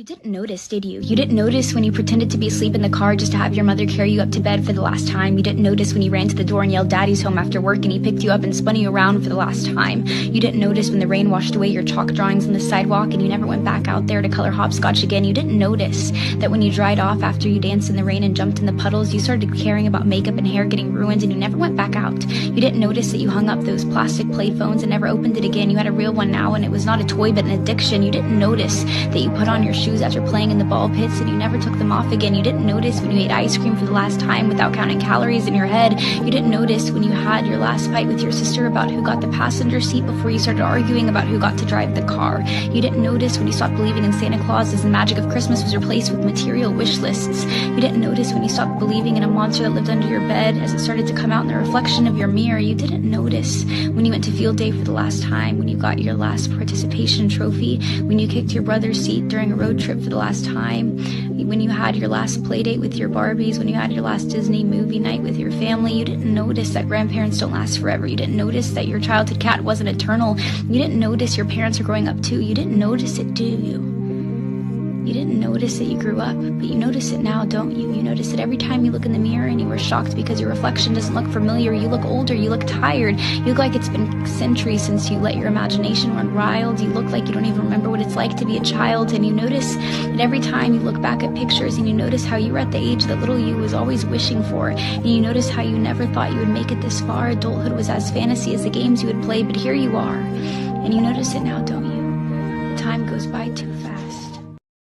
You didn't notice, did you? You didn't notice when you pretended to be asleep in the car just to have your mother carry you up to bed for the last time. You didn't notice when you ran to the door and yelled "Daddy's home" after work and he picked you up and spun you around for the last time. You didn't notice when the rain washed away your chalk drawings on the sidewalk and you never went back out there to color hopscotch again. You didn't notice that when you dried off after you danced in the rain and jumped in the puddles, you started caring about makeup and hair getting ruined and you never went back out. You didn't notice that you hung up those plastic play phones and never opened it again. You had a real one now and it was not a toy but an addiction. You didn't notice that you put on your shoes after playing in the ball pits and you never took them off again. You didn't notice when you ate ice cream for the last time without counting calories in your head. You didn't notice when you had your last fight with your sister about who got the passenger seat before you started arguing about who got to drive the car. You didn't notice when you stopped believing in Santa Claus as the magic of Christmas was replaced with material wish lists. You didn't notice when you stopped believing in a monster that lived under your bed as it started to come out in the reflection of your mirror. You didn't notice when you went to field day for the last time, when you got your last participation trophy, when you kicked your brother's seat during a road trip for the last time, when you had your last play date with your Barbies, when you had your last Disney movie night with your family. You didn't notice that grandparents don't last forever. You didn't notice that your childhood cat wasn't eternal. You didn't notice your parents are growing up too. You didn't notice it, do you? You didn't notice that you grew up, but you notice it now, don't you? You notice it every time you look in the mirror and you were shocked because your reflection doesn't look familiar. You look older, you look tired, you look like it's been centuries since you let your imagination run wild. You look like you don't even remember what it's like to be a child, and you notice that every time you look back at pictures and you notice how you were at the age that little you was always wishing for, and you notice how you never thought you would make it this far. Adulthood was as fantasy as the games you would play, but here you are, and you notice it now, don't you? The time goes by too fast.